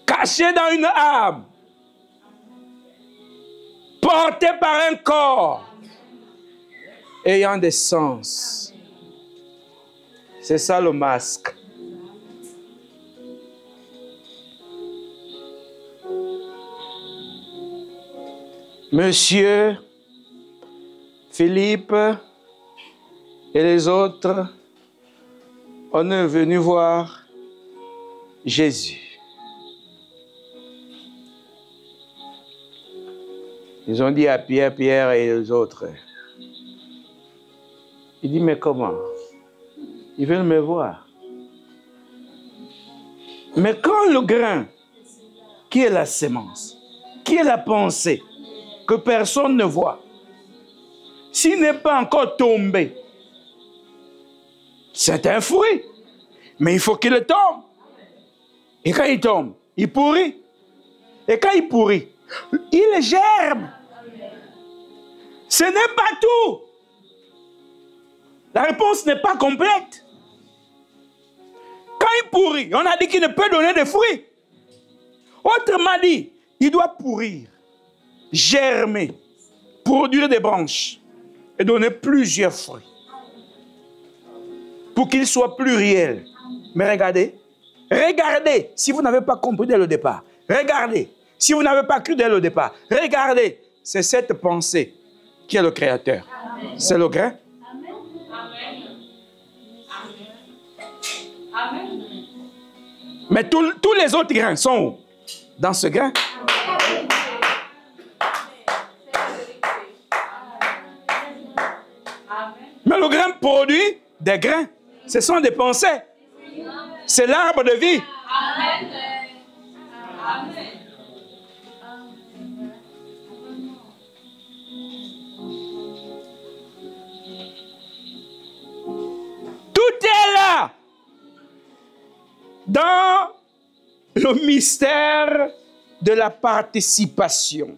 cachée dans une âme, portée par un corps ayant des sens. C'est ça le masque. Monsieur, Philippe et les autres, on est venus voir Jésus. Ils ont dit à Pierre, Pierre et les autres. Il dit, mais comment? Ils veulent me voir. Mais quand le grain, qui est la sémence, qui est la pensée, que personne ne voit, s'il n'est pas encore tombé, c'est un fruit. Mais il faut qu'il tombe. Et quand il tombe, il pourrit. Et quand il pourrit, il germe. Ce n'est pas tout. La réponse n'est pas complète. Quand il pourrit, on a dit qu'il ne peut donner de fruits. Autrement dit, il doit pourrir, germer, produire des branches et donner plusieurs fruits pour qu'il soit pluriel. Mais regardez, regardez si vous n'avez pas compris dès le départ. Regardez si vous n'avez pas cru dès le départ. Regardez, c'est cette pensée qui est le Créateur. C'est le grain.
Amen.
Mais tous les autres grains sont où? Dans ce grain. Mais le grain produit des grains. Ce sont des pensées. C'est l'arbre de vie.
Amen. Amen.
Tout est là. Dans le mystère de la participation,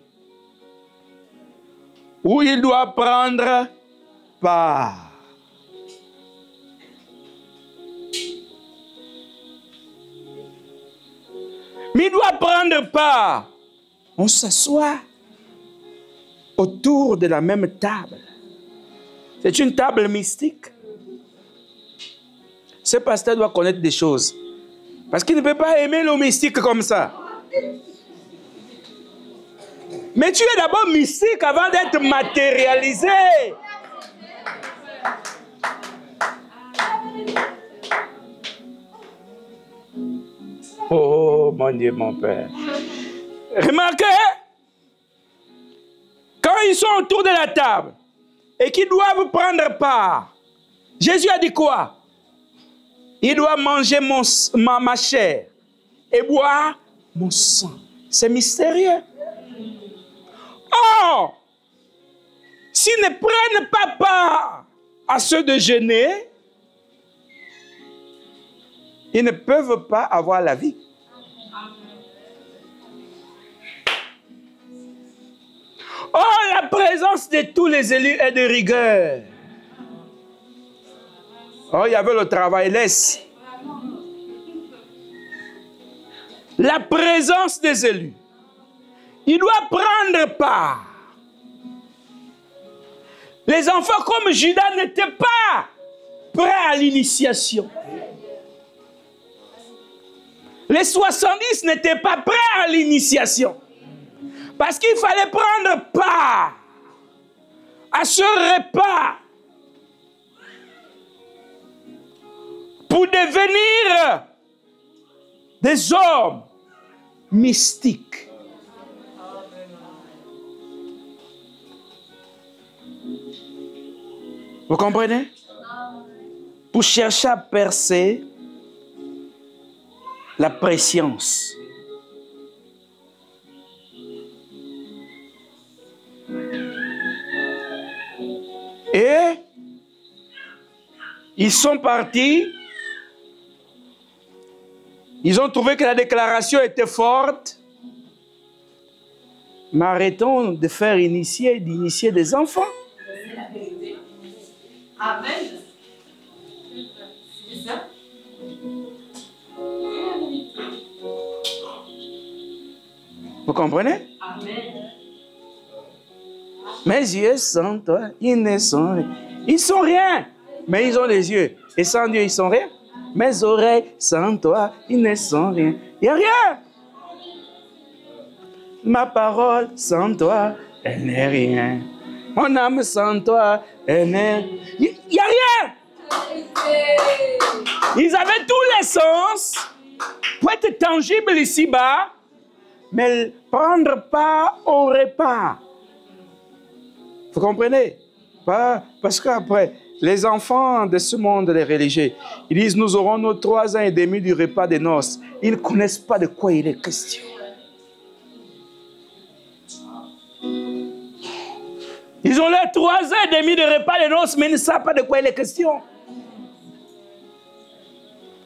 où il doit prendre part. Mais il doit prendre part. On s'assoit autour de la même table. C'est une table mystique. Ce pasteur doit connaître des choses. Parce qu'il ne peut pas aimer le mystique comme ça. Mais tu es d'abord mystique avant d'être matérialisé. Oh mon Dieu, mon Père. Remarquez, quand ils sont autour de la table et qu'ils doivent prendre part, Jésus a dit quoi? Il doit manger ma chair et boire mon sang. C'est mystérieux. Or, s'ils ne prennent pas part à ce déjeuner, ils ne peuvent pas avoir la vie. Or, la présence de tous les élus est de rigueur. Oh, il y avait le travail, laisse. La présence des élus. Il doit prendre part. Les enfants comme Judas n'étaient pas prêts à l'initiation. Les 70 n'étaient pas prêts à l'initiation. Parce qu'il fallait prendre part à ce repas pour devenir des hommes mystiques. Vous comprenez? Pour chercher à percer la préscience. Et ils sont partis. Ils ont trouvé que la déclaration était forte. Mais arrêtons de faire d'initier des enfants.
Amen. C'est ça.
Vous comprenez?
Amen.
Mes yeux sans toi, ils ne sont rien. Ils sont rien, mais ils ont les yeux. Et sans Dieu, ils sont rien. Mes oreilles sans toi, ils ne sont rien. Il n'y a rien. Ma parole sans toi, elle n'est rien. Mon âme sans toi, elle n'est... Il n'y a rien. Ils avaient tous les sens pour être tangibles ici-bas, mais prendre part au repas. Vous comprenez? Parce qu'après, les enfants de ce monde, les religieux, ils disent, nous aurons nos 3 ans et demi du repas des noces. Ils ne connaissent pas de quoi il est question. Ils ont leurs 3 ans et demi de repas des noces, mais ils ne savent pas de quoi il est question.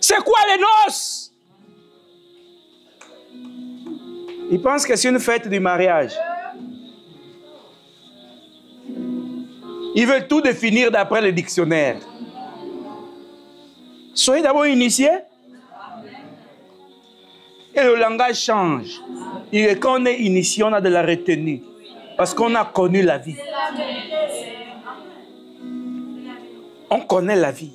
C'est quoi les noces? Ils pensent que c'est une fête du mariage. Ils veulent tout définir d'après le dictionnaire. Soyez d'abord initiés. Et le langage change. Et quand on est initié, on a de la retenue. Parce qu'on a connu la vie. On connaît la vie.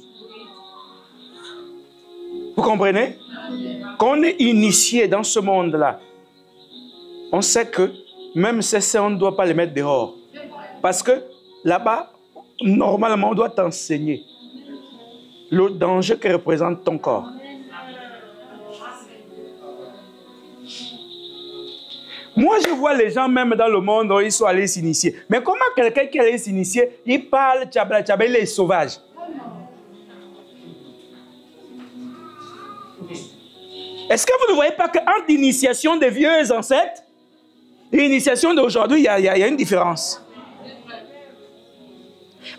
Vous comprenez? Quand on est initié dans ce monde-là, on sait que même ces on ne doit pas les mettre dehors. Parce que là-bas, normalement, on doit t'enseigner le danger que représente ton corps. Moi, je vois les gens, même dans le monde, où ils sont allés s'initier. Mais comment quelqu'un qui est allé s'initier, il parle, tchabla, tchabla, il est sauvage? Est-ce que vous ne voyez pas qu'entre l'initiation des vieux ancêtres et l'initiation d'aujourd'hui, il y a une différence?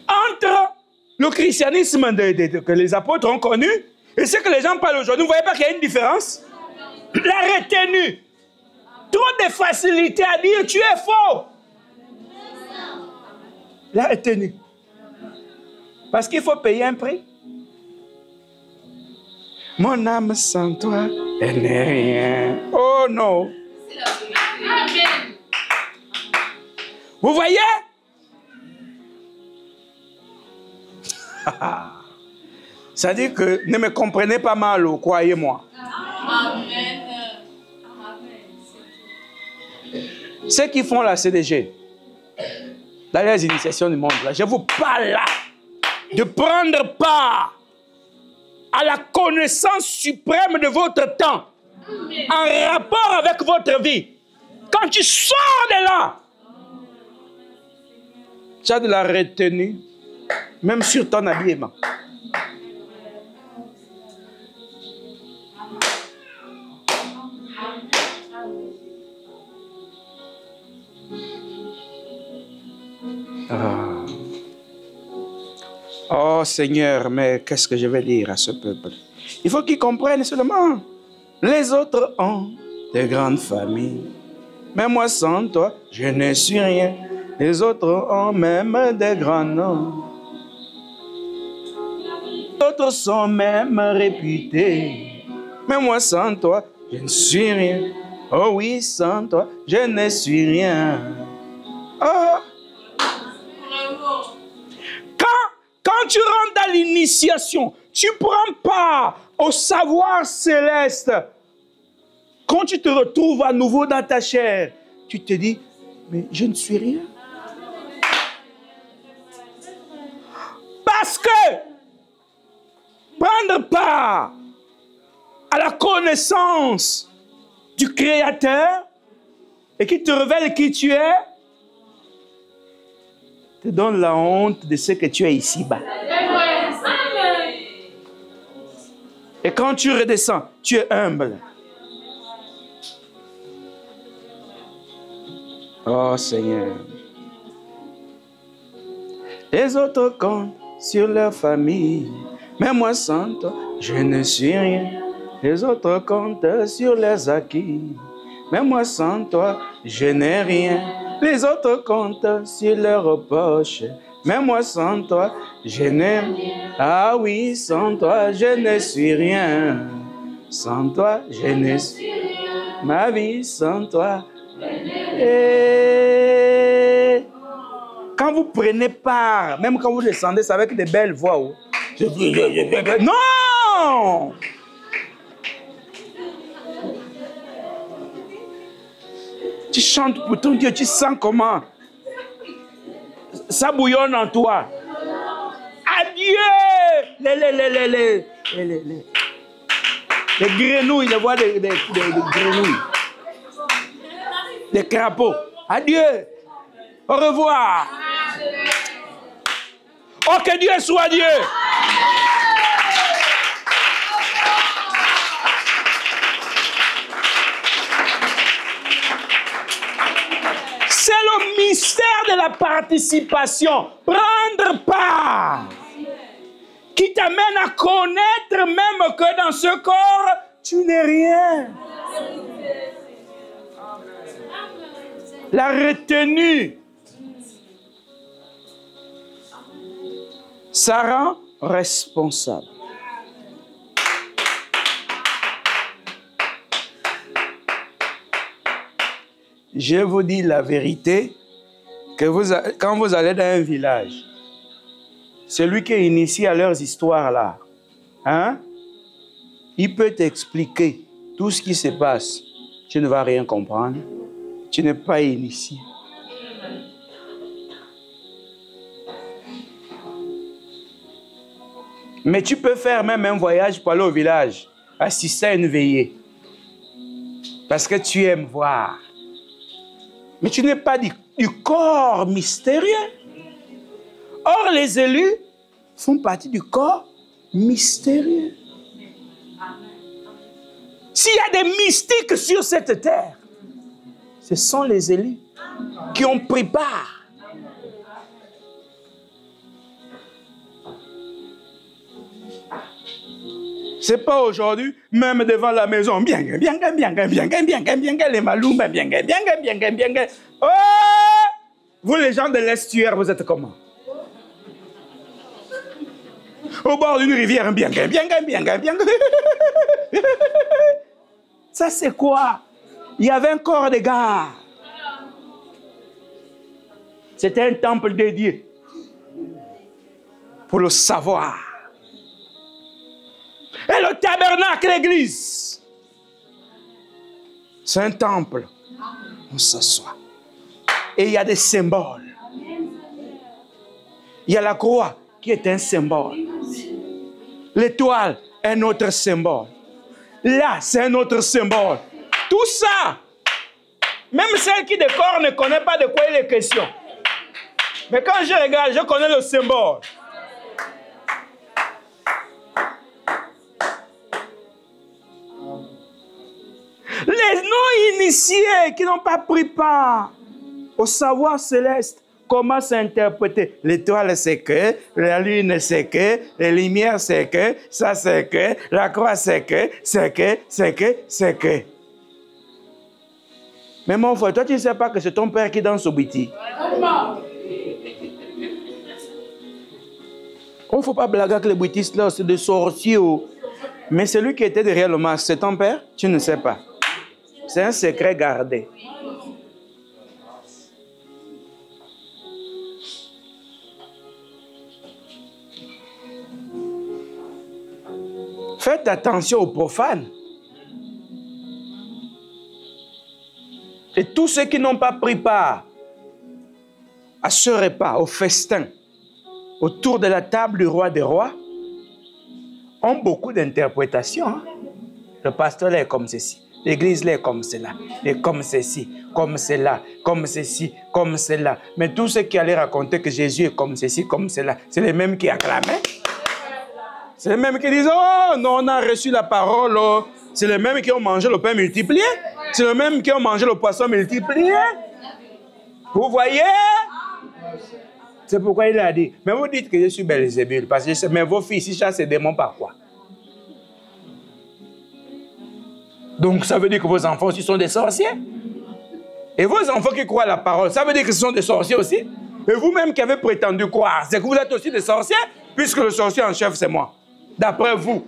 Entre le christianisme que les apôtres ont connu et ce que les gens parlent aujourd'hui, vous ne voyez pas qu'il y a une différence? La retenue. Trop de facilité à dire tu es faux. La retenue. Parce qu'il faut payer un prix. Mon âme sans toi, elle n'est rien. Oh non. Vous voyez? Ça dit que ne me comprenez pas mal, croyez-moi.
Amen.
Ceux qui font la CDG, dans les initiations du monde, là, je vous parle là de prendre part à la connaissance suprême de votre temps, en rapport avec votre vie. Quand tu sors de là, tu as de la retenue, même sur ton habillement. Oh Seigneur, mais qu'est-ce que je vais dire à ce peuple? Il faut qu'ils comprennent seulement. Les autres ont de grandes familles. Mais moi sans toi, je ne suis rien. Les autres ont même des grands noms. Les autres sont même réputés. Mais moi sans toi, je ne suis rien. Oh oui, sans toi, je ne suis rien. Oh! Quand tu rentres dans l'initiation, tu prends part au savoir céleste. Quand tu te retrouves à nouveau dans ta chair, tu te dis, mais je ne suis rien. Parce que prendre part à la connaissance du Créateur et qui te révèle qui tu es, te donne la honte de ce que tu es ici-bas. Et quand tu redescends, tu es humble. Oh Seigneur. Les autres comptent sur leur famille, mais moi sans toi, je ne suis rien. Les autres comptent sur leurs acquis, mais moi sans toi, je n'ai rien. Les autres comptent sur leurs poches, mais moi sans toi, je n'ai rien. Ah oui, sans toi, je ne suis rien. Sans toi, je ne suis rien. Ma vie sans toi. Et quand vous prenez part, même quand vous descendez, c'est avec des belles voix. Non! Tu chantes pour ton Dieu, tu sens comment ça bouillonne en toi. Adieu! Les grenouilles, les voix des grenouilles. Des crapauds. Adieu! Au revoir! Oh, que Dieu soit Dieu! C'est le mystère de la participation. Prendre part. Qui t'amène à connaître même que dans ce corps, tu n'es rien. La retenue. Ça rend responsable. Je vous dis la vérité, que quand vous allez dans un village, celui qui est initié à leurs histoires là, hein, il peut t'expliquer tout ce qui se passe. Tu ne vas rien comprendre. Tu n'es pas initié. Mais tu peux faire même un voyage pour aller au village, assister à une veillée. Parce que tu aimes voir. Mais tu n'es pas du corps mystérieux. Or, les élus font partie du corps mystérieux. S'il y a des mystiques sur cette terre, ce sont les élus qui ont pris part. C'est pas aujourd'hui, même devant la maison, bien, les maloum, bien. Oh! Vous, les gens de l'estuaire, vous êtes comment? Au bord d'une rivière, bien. Ça, c'est quoi? Il y avait un corps de garde. C'était un temple dédié pour le savoir. Et le tabernacle, l'église, c'est un temple. On s'assoit. Et il y a des symboles. Il y a la croix qui est un symbole. L'étoile, un autre symbole. Là, c'est un autre symbole. Tout ça, même celle qui décore ne connaît pas de quoi il est question. Mais quand je regarde, je connais le symbole. Les non-initiés qui n'ont pas pris part au savoir céleste, comment s'interpréter? L'étoile, c'est que, la lune, c'est que, les lumières, c'est que, ça, c'est que, la croix, c'est que, c'est que. Mais mon frère, toi, tu ne sais pas que c'est ton père qui danse au biti. Il ne faut pas blaguer avec les boutistes là, c'est des sorciers. Mais celui qui était derrière le masque, c'est ton père? Tu ne sais pas. C'est un secret gardé. Faites attention aux profanes. Et tous ceux qui n'ont pas pris part à ce repas, au festin, autour de la table du roi des rois, ont beaucoup d'interprétations. Hein? Le pasteur est comme ceci. L'église est comme cela, et comme ceci, comme cela, comme ceci, comme cela. Mais tous ceux qui allaient raconter que Jésus est comme ceci, comme cela, c'est les mêmes qui acclamaient. C'est les mêmes qui disent, oh, non, on a reçu la parole. Oh. C'est les mêmes qui ont mangé le pain multiplié. C'est les mêmes qui ont mangé le poisson multiplié. Vous voyez? C'est pourquoi il a dit, mais vous dites que je suis Belzébul, parce que je sais, mais vos filles, si chassent ces démons par quoi? Donc, ça veut dire que vos enfants aussi sont des sorciers. Et vos enfants qui croient à la parole, ça veut dire que ce sont des sorciers aussi. Et vous-même qui avez prétendu croire, c'est que vous êtes aussi des sorciers, puisque le sorcier en chef, c'est moi. D'après vous.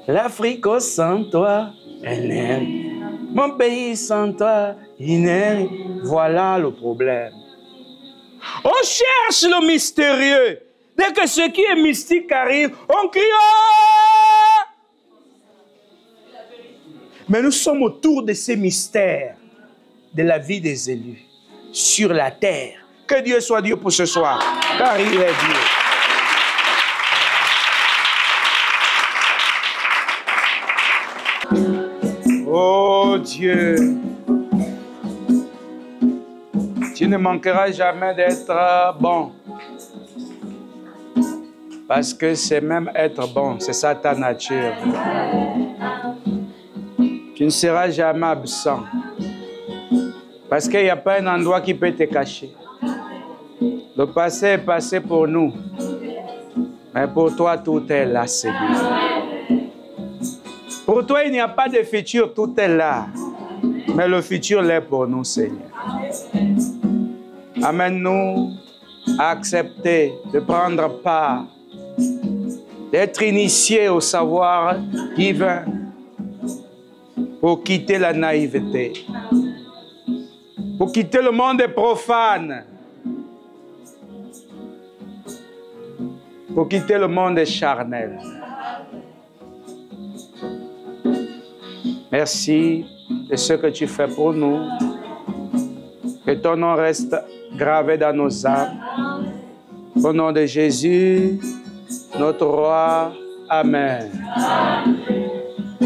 L'Afrique sans toi, elle n'est. Mon pays sans toi, il n'est. Voilà le problème. On cherche le mystérieux. Dès que ce qui est mystique arrive, on crie oh! Mais nous sommes autour de ces mystères de la vie des élus sur la terre. Que Dieu soit Dieu pour ce soir, car il est Dieu. Oh Dieu, tu ne manqueras jamais d'être bon. Parce que c'est même être bon, c'est ça ta nature. Tu ne seras jamais absent. Parce qu'il n'y a pas un endroit qui peut te cacher. Le passé est passé pour nous. Mais pour toi, tout est là, Seigneur. Pour toi, il n'y a pas de futur, tout est là. Mais le futur l'est pour nous, Seigneur. Amène-nous à accepter de prendre part, d'être initiés au savoir divin pour quitter la naïveté, pour quitter le monde des profanes, pour quitter le monde des charnels. Merci de ce que tu fais pour nous. Que ton nom reste gravé dans nos âmes. Au nom de Jésus, notre roi. Amen.